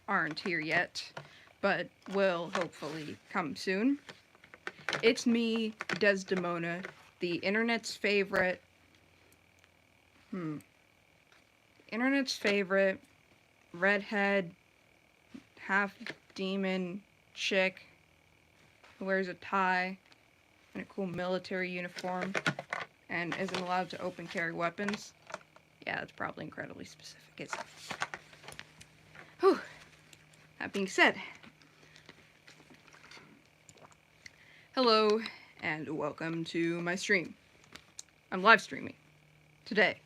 aren't here yet, but will hopefully come soon. It's me, Desdemona, the hmm, internet's favorite redhead, half demon chick who wears a tie and a cool military uniform and isn't allowed to open carry weapons. Yeah, that's probably incredibly specific, isn't it? Whew. That being said, hello and welcome to my stream. I'm live streaming today.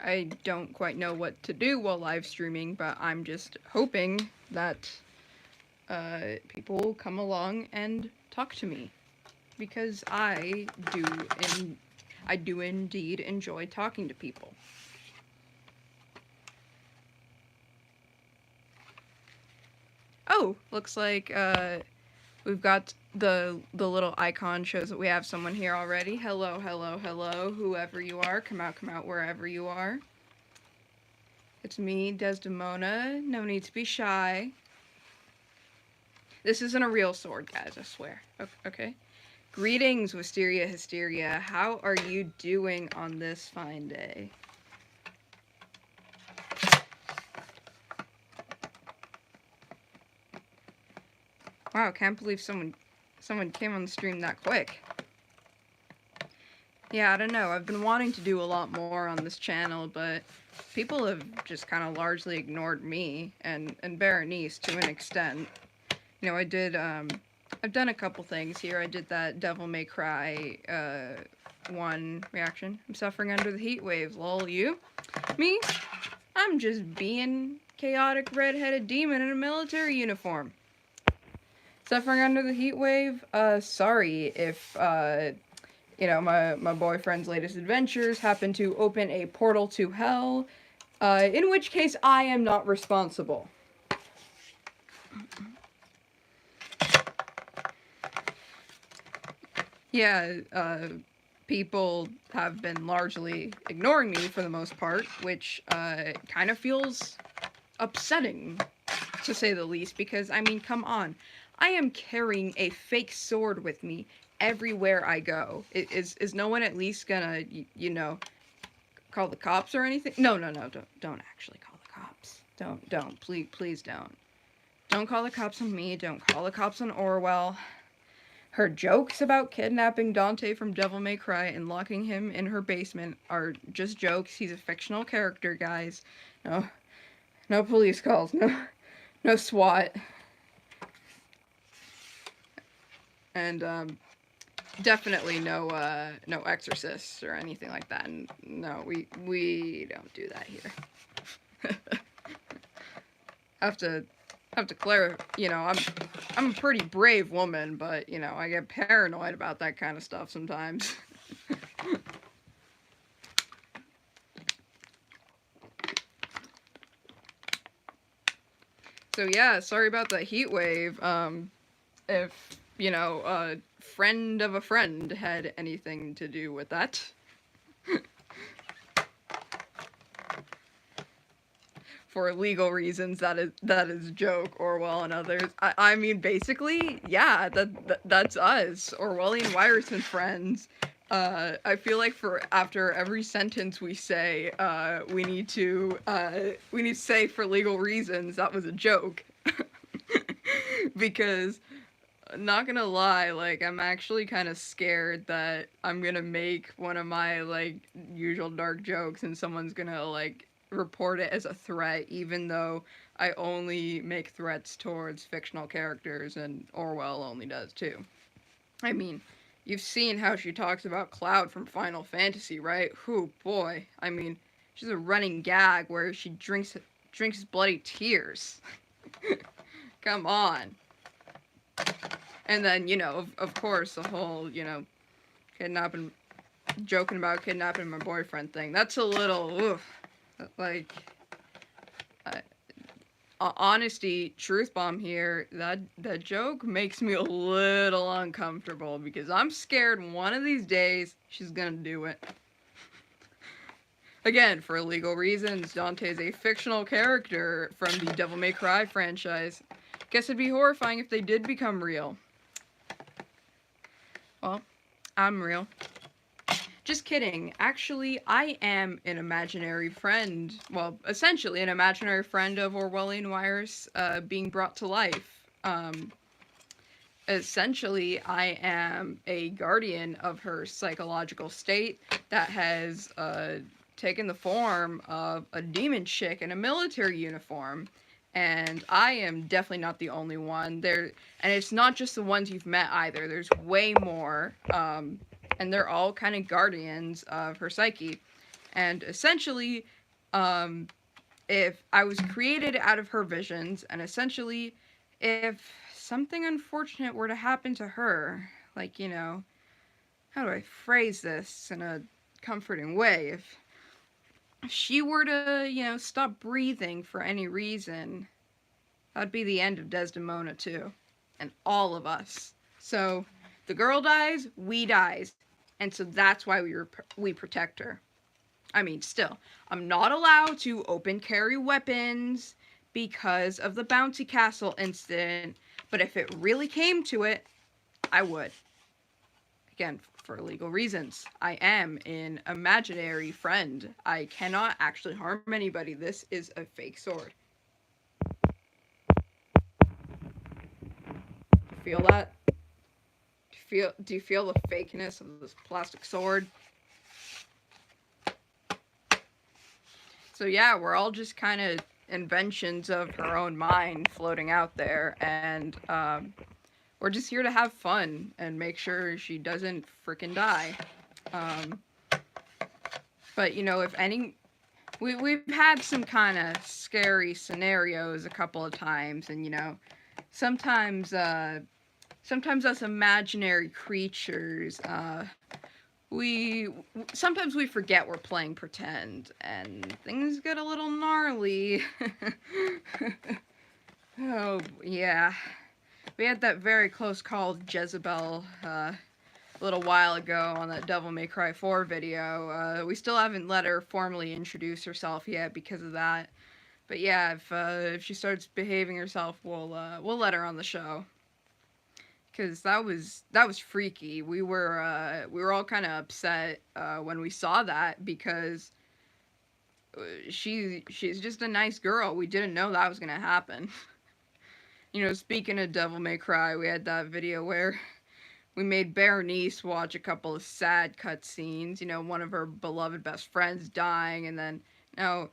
I don't quite know what to do while live streaming, but I'm just hoping that people will come along and talk to me, because I do indeed enjoy talking to people. Oh, looks like we've got the little icon shows that we have someone here already. Hello, hello, hello, whoever you are. Come out wherever you are. It's me, Desdemona. No need to be shy. This isn't a real sword, guys, I swear. Okay? Greetings, Wisteria Hysteria. How are you doing on this fine day? Wow, can't believe someone came on the stream that quick. Yeah, I don't know. I've been wanting to do a lot more on this channel, but people have just kind of largely ignored me and Berenice to an extent. You know, I've done a couple things here. I did that Devil May Cry 1 reaction. I'm suffering under the heat waves. Lol, you? Me? I'm just being chaotic red-headed demon in a military uniform. Suffering under the heat wave? Sorry if, you know, my boyfriend's latest adventures happen to open a portal to hell, in which case I am not responsible. Yeah, people have been largely ignoring me for the most part, which, kind of feels upsetting, to say the least, because, I mean, come on. I am carrying a fake sword with me everywhere I go. Is no one at least gonna, you know, call the cops or anything? No, don't actually call the cops. Don't, please don't. Don't call the cops on me, don't call the cops on Orwell. Her jokes about kidnapping Dante from Devil May Cry and locking him in her basement are just jokes. He's a fictional character, guys. No police calls, no SWAT. And, definitely no exorcists or anything like that. No, we don't do that here. have to clarify, you know, I'm a pretty brave woman, but, you know, I get paranoid about that kind of stuff sometimes. So yeah, sorry about that heat wave. If, you know, a friend of a friend had anything to do with that. For legal reasons, that is joke, Orwell and others. I mean, basically, yeah, that's us, Orwellian Ryerson friends. I feel like after every sentence we say, we need to say for legal reasons that was a joke. Because, not gonna lie, like, I'm actually kind of scared that I'm gonna make one of my, like, usual dark jokes and someone's gonna, like, report it as a threat, even though I only make threats towards fictional characters, and Orwell only does too. I mean, you've seen how she talks about Cloud from Final Fantasy, right? Whew, boy. I mean, she's a running gag where she drinks bloody tears. Come on. And then, you know, of course, the whole, you know, joking about kidnapping my boyfriend thing. That's a little, oof. Like, honesty, truth bomb here, that joke makes me a little uncomfortable, because I'm scared one of these days she's gonna do it. Again, for legal reasons, Dante is a fictional character from the Devil May Cry franchise. Guess it'd be horrifying if they did become real. Well, I'm real. Just kidding. Actually, I am an imaginary friend. Well, essentially an imaginary friend of Orwellian Wires being brought to life. Essentially, I am a guardian of her psychological state that has taken the form of a demon chick in a military uniform. And I am definitely not the only one. And it's not just the ones you've met either. There's way more. And they're all kind of guardians of her psyche. And essentially, if I was created out of her visions, and essentially, if something unfortunate were to happen to her, like, how do I phrase this in a comforting way? If she were to, stop breathing for any reason, that'd be the end of Desdemona, too. And all of us. So, the girl dies, we dies. And so that's why we protect her. I mean, still, I'm not allowed to open carry weapons because of the bouncy castle incident, but if it really came to it, I would. Again, for legal reasons. I am an imaginary friend. I cannot actually harm anybody. This is a fake sword. Feel that? Do you feel the fakeness of this plastic sword? So yeah, we're all just kind of inventions of her own mind floating out there, and we're just here to have fun and make sure she doesn't frickin' die. But we've had some kind of scary scenarios a couple of times, and sometimes us imaginary creatures, sometimes we forget we're playing pretend, and things get a little gnarly. Oh, yeah. We had that very close call with Jezebel a little while ago on that Devil May Cry 4 video. We still haven't let her formally introduce herself yet because of that. But yeah, if she starts behaving herself, we'll let her on the show. Because that was freaky. We were all kind of upset when we saw that, because she's just a nice girl. We didn't know that was gonna happen. Speaking of Devil May Cry, we had that video where we made Berenice watch a couple of sad cutscenes. One of her beloved best friends dying, and then her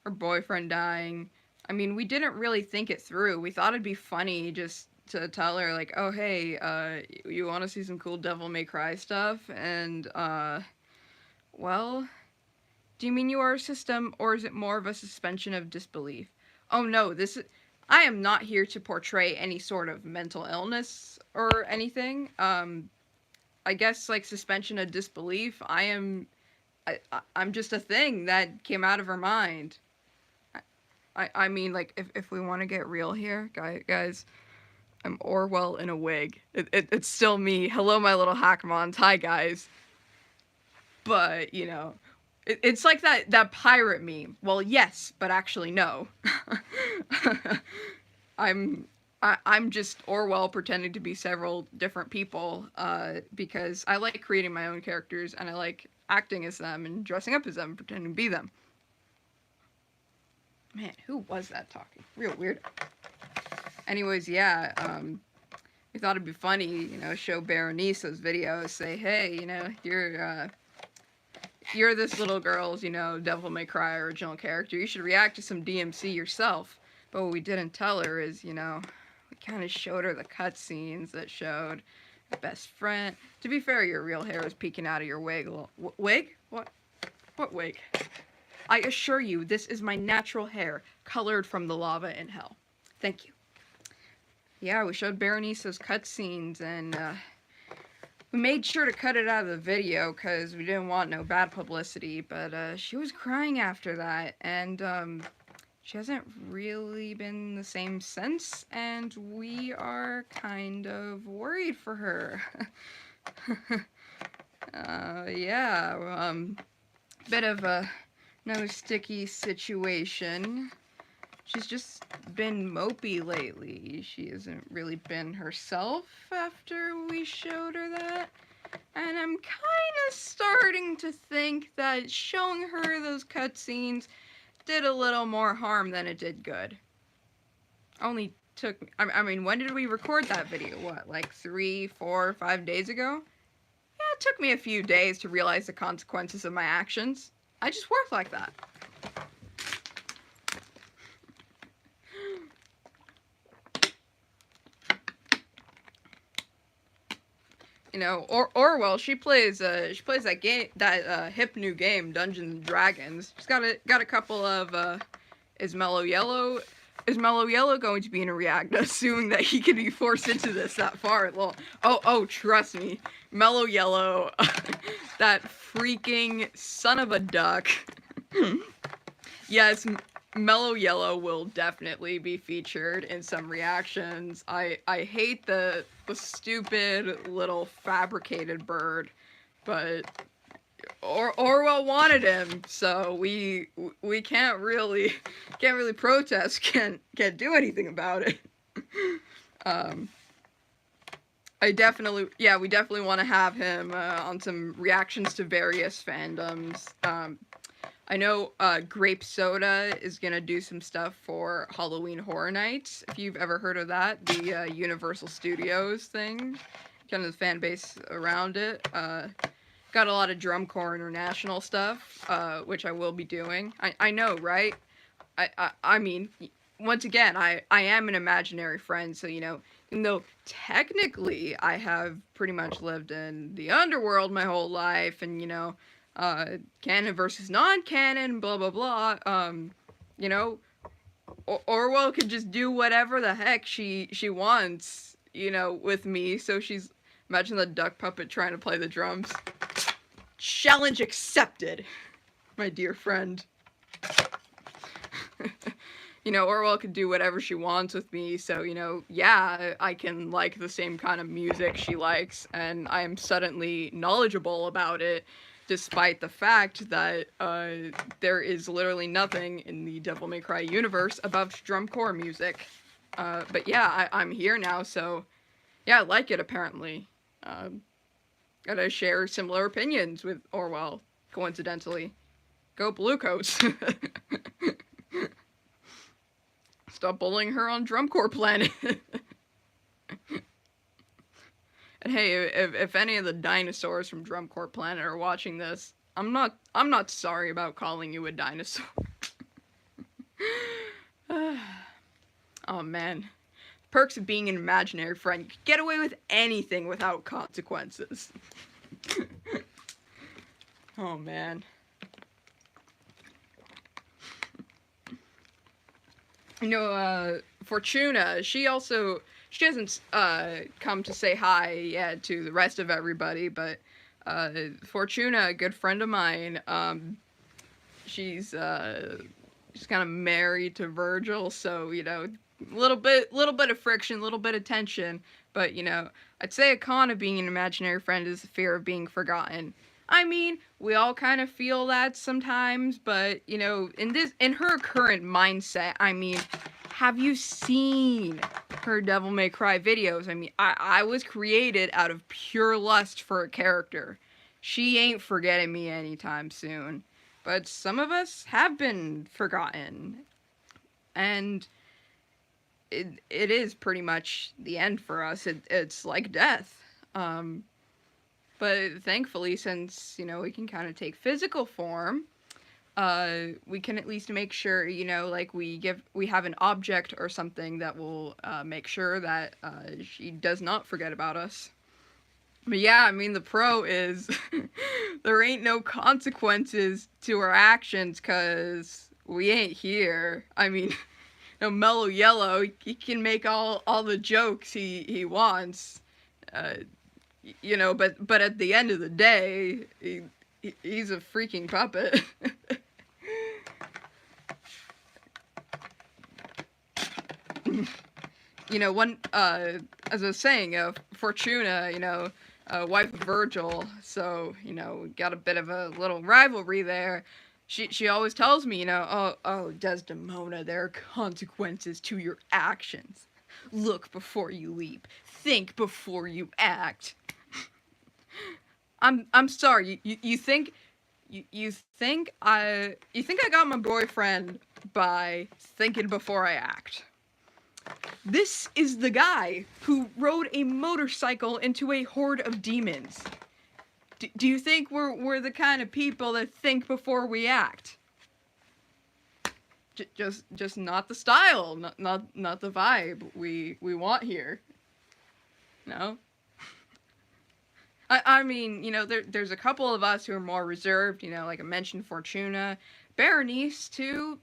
boyfriend dying. I mean, we didn't really think it through. We thought it'd be funny just to tell her, like, oh, hey, you want to see some cool Devil May Cry stuff? And, well, do you mean you are a system, or is it more of a suspension of disbelief? Oh, no, I am not here to portray any sort of mental illness or anything. I guess, like, suspension of disbelief, I'm just a thing that came out of her mind. I mean, like, if we want to get real here, guys, I'm Orwell in a wig. It's still me. Hello, my little hackmons. Hi, guys. But, it's like that pirate meme. Well, yes, but actually no. I'm just Orwell pretending to be several different people, because I like creating my own characters, and I like acting as them and dressing up as them and pretending to be them. Man, who was that talking? Real weird. Anyways, yeah, we thought it'd be funny, show Berenice those videos, say, hey, you're this little girl's, Devil May Cry original character. You should react to some DMC yourself. But what we didn't tell her is, we kind of showed her the cutscenes that showed her best friend. To be fair, your real hair is peeking out of your wig. Wig? What? What wig? I assure you, this is my natural hair, colored from the lava in hell. Thank you. Yeah, we showed Berenice those cutscenes, and we made sure to cut it out of the video because we didn't want no bad publicity, but she was crying after that, and she hasn't really been the same since, and we are kind of worried for her. Yeah, bit of a no sticky situation. She's just been mopey lately. She hasn't really been herself after we showed her that. And I'm kind of starting to think that showing her those cutscenes did a little more harm than it did good. Only took, I mean, when did we record that video? What, like 3, 4, 5 days ago? Yeah, it took me a few days to realize the consequences of my actions. I just work like that. You know, Orwell, she plays that game, that hip new game, Dungeons and Dragons. She's got a couple of is Mellow Yellow going to be in a react, assuming that he can be forced into this that far? Oh, trust me, Mellow Yellow, that freaking son of a duck. Yes, Mellow Yellow will definitely be featured in some reactions. I hate the stupid little fabricated bird, but Orwell wanted him, so we can't really protest, can't do anything about it. we definitely want to have him on some reactions to various fandoms. I know Grape Soda is gonna do some stuff for Halloween Horror Nights. If you've ever heard of that, the Universal Studios thing, kind of the fan base around it. Got a lot of Drumcore International stuff, which I will be doing. I know, right? I mean, once again, I am an imaginary friend, so, you know, even though technically I have pretty much lived in the underworld my whole life, and, you know, canon versus non-canon, blah, blah, blah, you know, Orwell could just do whatever the heck she wants, you know, with me, so she's, imagine the duck puppet trying to play the drums. Challenge accepted, my dear friend. You know, Orwell could do whatever she wants with me, so, you know, yeah, I can like the same kind of music she likes, and I am suddenly knowledgeable about it, despite the fact that there is literally nothing in the Devil May Cry universe about drumcore music. But yeah, I'm here now, so yeah, I like it, apparently. Gotta share similar opinions with Orwell, coincidentally. Go Bluecoats. Stop bullying her on Drumcore Planet. And hey, if any of the dinosaurs from Drumcore Planet are watching this, I'm not sorry about calling you a dinosaur. Oh man. Perks of being an imaginary friend. You can get away with anything without consequences. Oh man. You know, Fortuna, she hasn't come to say hi yet to the rest of everybody, but Fortuna, a good friend of mine, she's kind of married to Virgil, so, you know, little bit of friction, little bit of tension, but, you know, I'd say a con of being an imaginary friend is the fear of being forgotten. I mean, we all kind of feel that sometimes, but, you know, in her current mindset, I mean, have you seen her Devil May Cry videos? I mean, I was created out of pure lust for a character. She ain't forgetting me anytime soon. But some of us have been forgotten. And it is pretty much the end for us. It's like death. But thankfully, since, you know, we can kind of take physical form, we can at least make sure, you know, like we have an object or something that will make sure that she does not forget about us. But yeah, I mean, the pro is there ain't no consequences to our actions because we ain't here. I mean, you know, Mellow Yellow, he can make all the jokes he wants. You know, but at the end of the day, he's a freaking puppet. You know, as I was saying, Fortuna, you know, wife of Virgil, so, you know, got a bit of a little rivalry there. she always tells me, you know, oh, Desdemona, there are consequences to your actions. Look before you leap. Think before you act. I'm sorry. You think you think I got my boyfriend by thinking before I act. This is the guy who rode a motorcycle into a horde of demons. Do you think we're the kind of people that think before we act? Just not the style, not the vibe we want here. No. I mean, you know, there's a couple of us who are more reserved, you know, like I mentioned Fortuna. Berenice, too.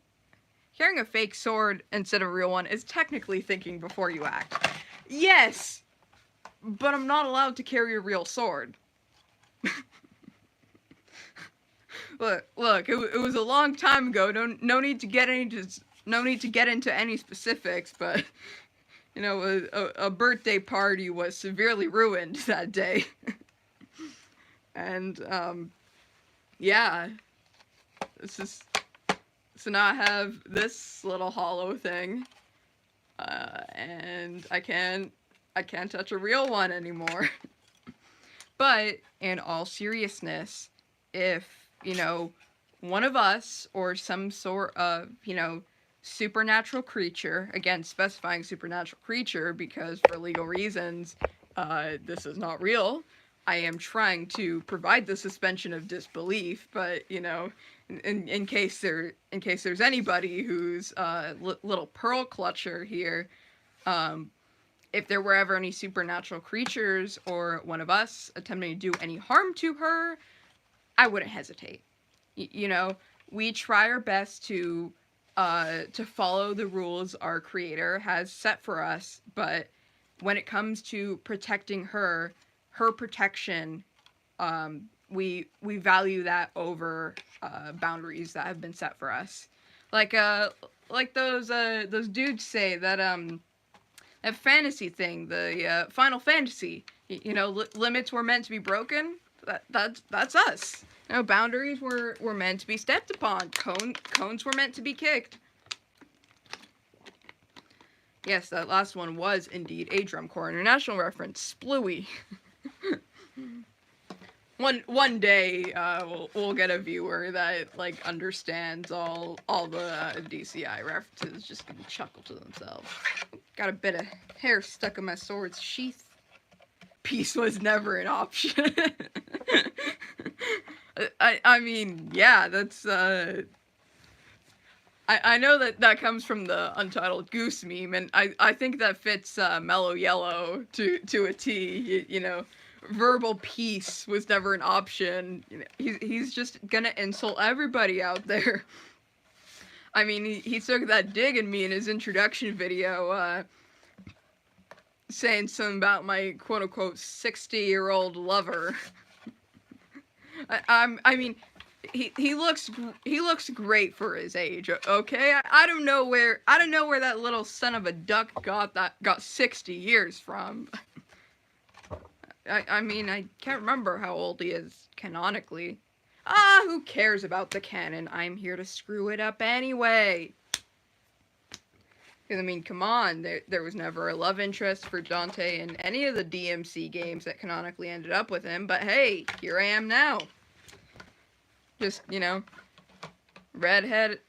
Carrying a fake sword instead of a real one is technically thinking before you act. Yes! But I'm not allowed to carry a real sword. Look, it was a long time ago. No need to get into any specifics, but you know, a birthday party was severely ruined that day. And yeah, so now I have this little hollow thing, and I can't touch a real one anymore. But in all seriousness, if, you know, one of us or some sort of, you know, supernatural creature, again, specifying supernatural creature because for legal reasons, this is not real. I am trying to provide the suspension of disbelief, but, you know, in case there's anybody who's little pearl clutcher here, if there were ever any supernatural creatures or one of us attempting to do any harm to her, I wouldn't hesitate. You know, we try our best to follow the rules our creator has set for us, but when it comes to protecting her protection, we value that over boundaries that have been set for us. Like those dudes say that that fantasy thing, the Final Fantasy, you know, limits were meant to be broken. That's us. You know, boundaries were meant to be stepped upon. Cones were meant to be kicked. Yes, that last one was indeed a Drum Corps International reference. Splooey. One day we'll get a viewer that like understands all the DCI references, just gonna chuckle to themselves. Got a bit of hair stuck in my sword's sheath. Peace was never an option. I mean, yeah, that's I know that comes from the Untitled Goose meme, and I think that fits Mellow Yellow to a T. You know, verbal peace was never an option. You know, he's just gonna insult everybody out there. I mean, he took that dig at me in his introduction video, saying something about my quote-unquote 60-year-old lover. I mean, he looks great for his age. Okay, I don't know where that little son of a duck got 60 years from. I mean, I can't remember how old he is canonically. Who cares about the canon? I'm here to screw it up anyway. Because, I mean, come on, there was never a love interest for Dante in any of the DMC games that canonically ended up with him, but hey, here I am now. Just, you know, redheaded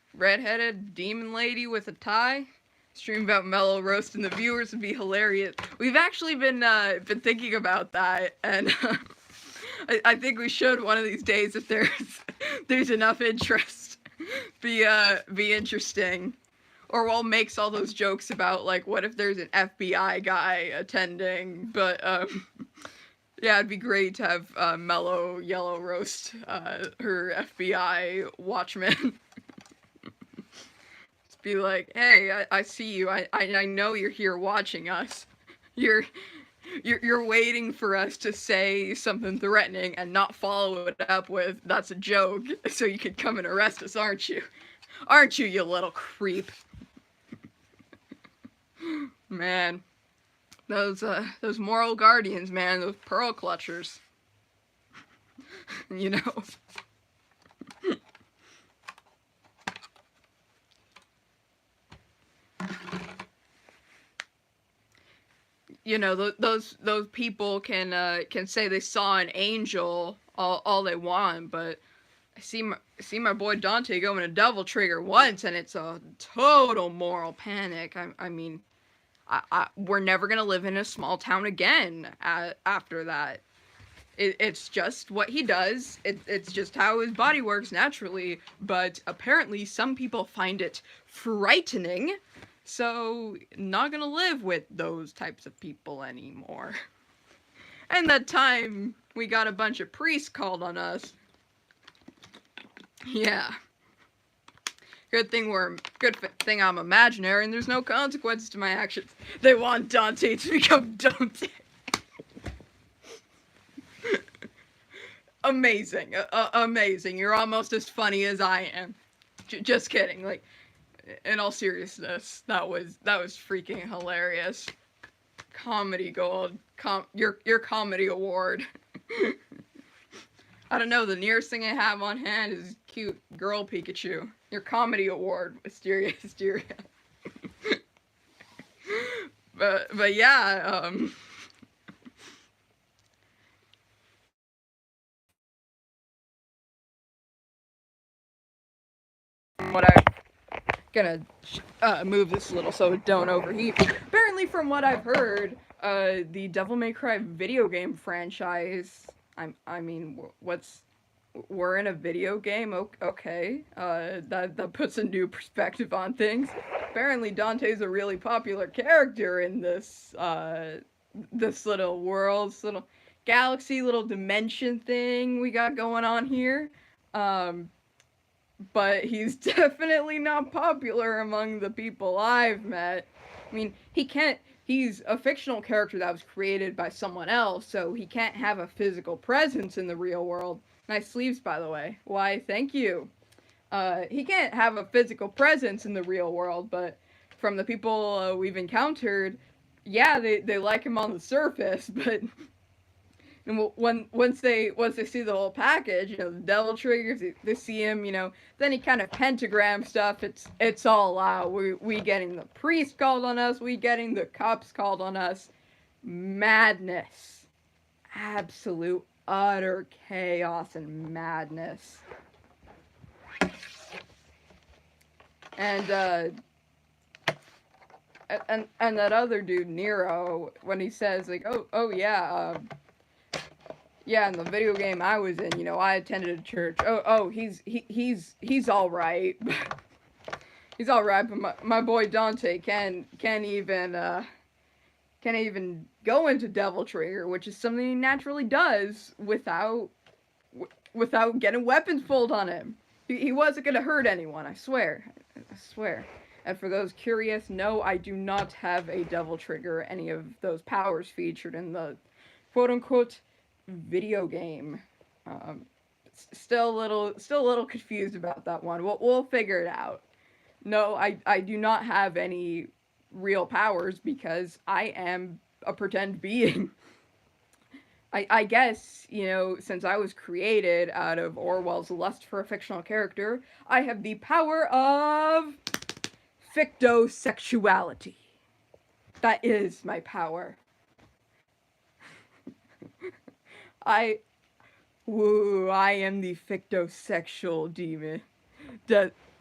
demon lady with a tie. Stream about Mellow roasting the viewers would be hilarious. We've actually been thinking about that, and I think we should one of these days if there's enough interest. Be interesting. Or we'll make all those jokes about, like, what if there's an FBI guy attending, but yeah, it'd be great to have Mellow Yellow roast her FBI watchman. Just be like, hey, I see you. I know you're here watching us. You're waiting for us to say something threatening and not follow it up with, that's a joke, so you could come and arrest us, aren't you? Aren't you, you little creep? Man. Those moral guardians, man, those pearl clutchers. You know. those people can say they saw an angel all they want, but I see my boy Dante going to Devil Trigger once, and it's a total moral panic. I mean, we're never gonna live in a small town again after that. It's just what he does. It's just how his body works naturally. But apparently, some people find it frightening. So, not gonna live with those types of people anymore. And that time we got a bunch of priests called on us. Yeah. Good thing I'm imaginary and there's no consequences to my actions. They want Dante to become Dante. Amazing, amazing. You're almost as funny as I am. Just kidding. Like, in all seriousness, that was freaking hilarious. Comedy gold. Your comedy award. I don't know. The nearest thing I have on hand is cute girl Pikachu. Your comedy award, Hysteria. but yeah. What I gonna move this a little so it don't overheat. Apparently, from what I've heard, the Devil May Cry video game franchise. I mean, we're in a video game. Okay, that puts a new perspective on things. Apparently, Dante's a really popular character in this little world, this little galaxy, little dimension thing we got going on here. But he's definitely not popular among the people I've met. I mean, he's a fictional character that was created by someone else, so he can't have a physical presence in the real world. Nice sleeves, by the way. Why, thank you. He can't have a physical presence in the real world, but from the people we've encountered, yeah, they like him on the surface, but and once they see the whole package, the devil triggers, they see him, then he kind of pentagram stuff. It's all out. We getting the priest called on us. We getting the cops called on us. Madness, absolute utter chaos and madness. And and that other dude Nero, when he says like, oh yeah. Yeah, in the video game I was in, I attended a church. He's all right. He's all right, but my boy Dante can't even go into Devil Trigger, which is something he naturally does without getting weapons pulled on him. He wasn't gonna hurt anyone. I swear. And for those curious, no, I do not have a Devil Trigger, any of those powers featured in the quote unquote video game. Still a little confused about that one. We'll figure it out. No, I do not have any real powers because I am a pretend being. I guess, since I was created out of Orwell's lust for a fictional character, I have the power of fictosexuality. That is my power. I am the fictosexual demon.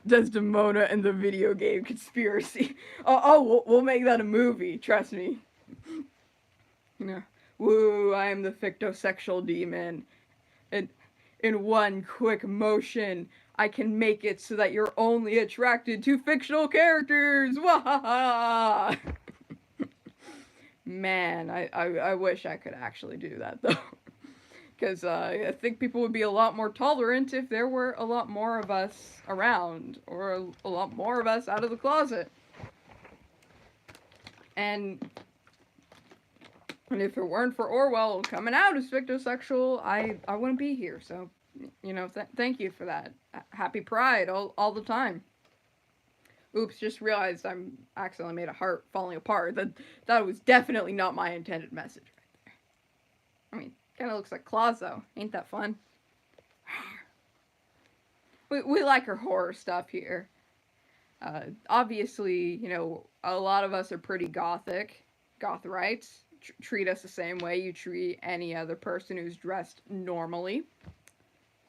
Desdemona and the video game conspiracy. We'll make that a movie. Trust me. I am the fictosexual demon. And in one quick motion, I can make it so that you're only attracted to fictional characters. Wahaha! Man, I wish I could actually do that though. Because I think people would be a lot more tolerant if there were a lot more of us around, or a lot more of us out of the closet. And if it weren't for Orwell coming out as fictosexual, I wouldn't be here. So, thank you for that. Happy Pride all the time. Oops, just realized I'm accidentally made a heart falling apart. That was definitely not my intended message right there. I mean, kind of looks like claws, though. Ain't that fun? We like our horror stuff here. Obviously, a lot of us are pretty gothrites. treat us the same way you treat any other person who's dressed normally.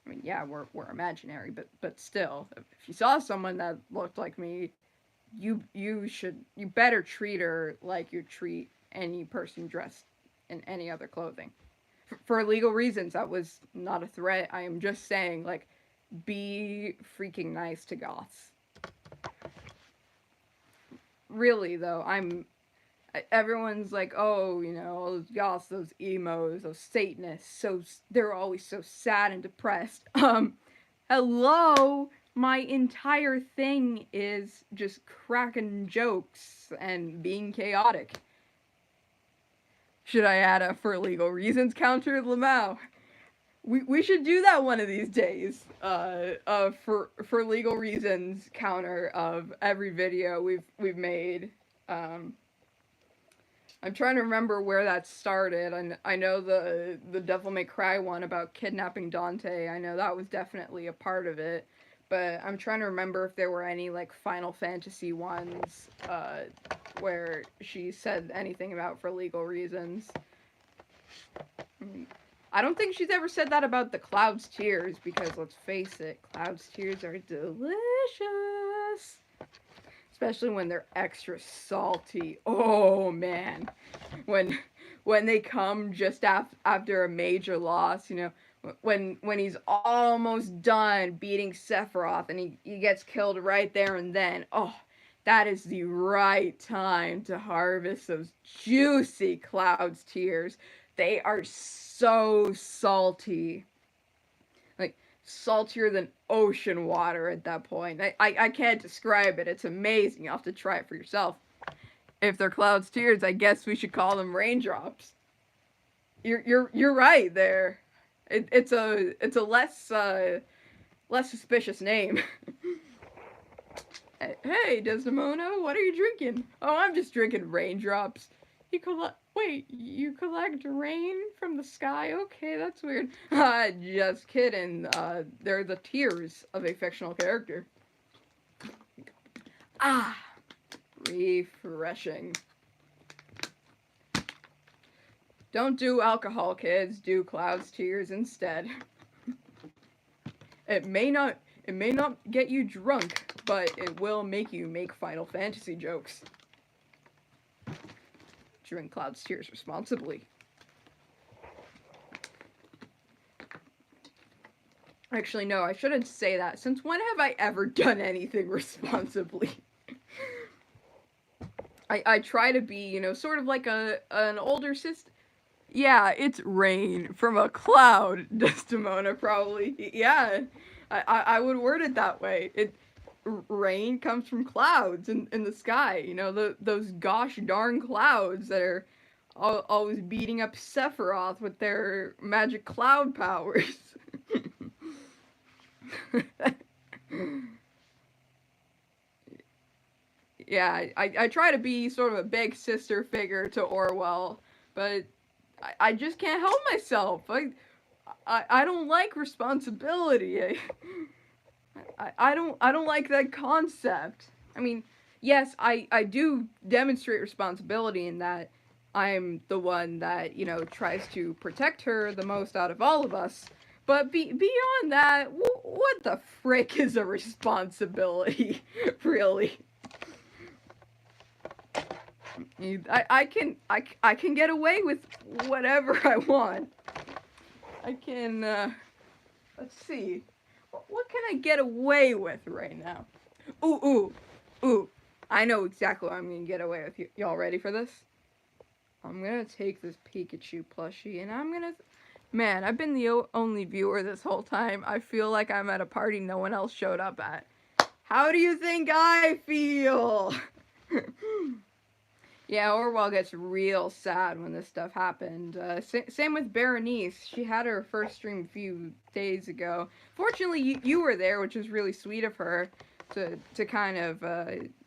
I mean, yeah, we're imaginary, but still, if you saw someone that looked like me, you better treat her like you treat any person dressed in any other clothing. For legal reasons, that was not a threat. I am just saying, like, be freaking nice to goths. Really though, everyone's like, oh, you know, all those goths, those emos, those Satanists, so they're always so sad and depressed. Hello, my entire thing is just cracking jokes and being chaotic. Should I add a for legal reasons counter, Lamau? We should do that one of these days. For legal reasons counter of every video we've made. I'm trying to remember where that started, and I know the Devil May Cry one about kidnapping Dante. I know that was definitely a part of it, but I'm trying to remember if there were any like Final Fantasy ones where she said anything about for legal reasons. I don't think she's ever said that about the Cloud's Tears, because let's face it, Cloud's Tears are delicious. Especially when they're extra salty. Oh man, when they come just after a major loss, you know, when he's almost done beating Sephiroth and he gets killed right there and then. Oh, that is the right time to harvest those juicy Cloud's Tears. They are so salty. Like, saltier than ocean water at that point. I can't describe it. It's amazing. You'll have to try it for yourself. If they're Cloud's Tears, I guess we should call them raindrops. You're right there. It's a less suspicious name. Hey, Desdemona, what are you drinking? Oh, I'm just drinking raindrops. You collect rain from the sky? Okay, that's weird. Just kidding. They're the tears of a fictional character. Ah, refreshing. Don't do alcohol, kids. Do Cloud's Tears instead. It may not get you drunk, but it will make you make Final Fantasy jokes. Drink Cloud's Tears responsibly. Actually, no, I shouldn't say that. Since when have I ever done anything responsibly? I try to be, you know, sort of like an older sister. Yeah, it's rain from a cloud, Desdemona, probably. Yeah, I would word it that way. Rain comes from clouds in the sky, you know, those gosh darn clouds that are always beating up Sephiroth with their magic cloud powers. Yeah, I try to be sort of a big sister figure to Orwell, but I just can't help myself. I don't like responsibility. I don't like that concept. I mean, yes, I do demonstrate responsibility in that I'm the one that, you know, tries to protect her the most out of all of us. But beyond that, what the frick is a responsibility, really? I can get away with whatever I want. I can, let's see. What can I get away with right now? Ooh. I know exactly what I'm gonna get away with. Y'all ready for this? I'm gonna take this Pikachu plushie and I'm gonna... Man, I've been the only viewer this whole time. I feel like I'm at a party no one else showed up at. How do you think I feel? Yeah, Orwell gets real sad when this stuff happened. Same with Berenice. She had her first stream a few days ago. Fortunately, you were there, which was really sweet of her to kind of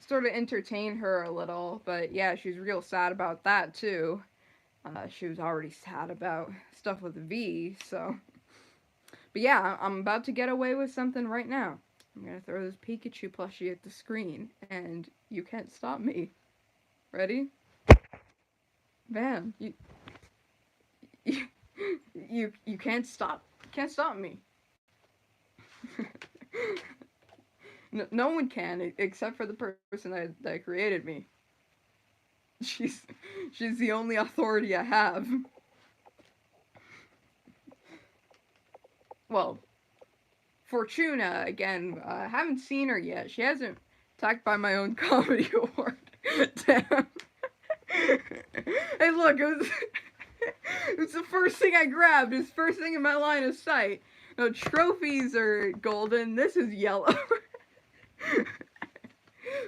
sort of entertain her a little. But yeah, she was real sad about that too. She was already sad about stuff with V, so... But yeah, I'm about to get away with something right now. I'm gonna throw this Pikachu plushie at the screen, and you can't stop me. Ready? Man, you, you can't stop me. No one can except for the person that created me. She's she's the only authority I have. Well, Fortuna again. Haven't seen her yet. She hasn't attacked by my own comedy award. Damn. Hey, look, it was the first thing I grabbed. It was the first thing in my line of sight. No, trophies are golden. This is yellow.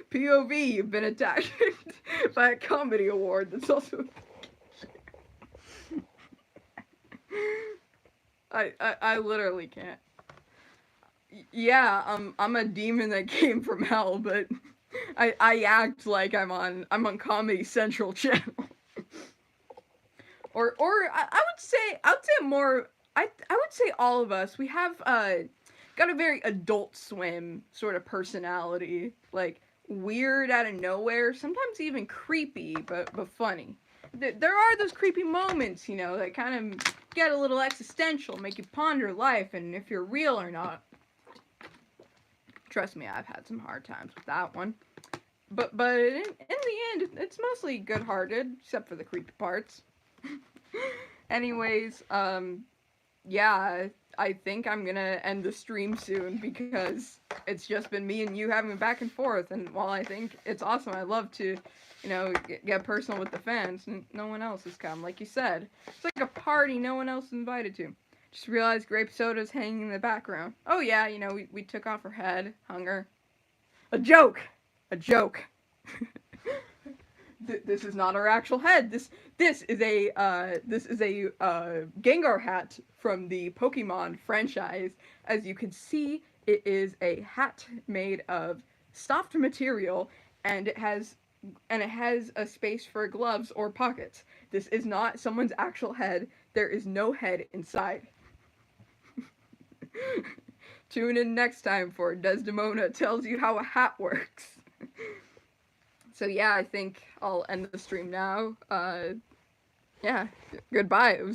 POV, you've been attacked by a comedy award. That's also. I literally can't. Yeah, I'm a demon that came from hell, but I act like I'm on Comedy Central channel. Or I would say more I would say all of us we have got a very Adult Swim sort of personality, like weird out of nowhere, sometimes even creepy, but funny. There are those creepy moments, that kind of get a little existential, make you ponder life and if you're real or not. Trust me, I've had some hard times with that one. But in the end, it's mostly good-hearted, except for the creepy parts. Anyways, yeah, I think I'm gonna end the stream soon because it's just been me and you having a back and forth. And while I think it's awesome, I love to, get personal with the fans. And no one else has come, like you said. It's like a party no one else is invited to. Just realized grape soda's hanging in the background. Oh yeah, we took off her head, hung her. A joke. A joke. This is not our actual head. This is a Gengar hat from the Pokemon franchise. As you can see, it is a hat made of soft material, and it has a space for gloves or pockets. This is not someone's actual head. There is no head inside. Tune in next time for Desdemona tells you how a hat works. So yeah, I think I'll end the stream now. Yeah, goodbye. It was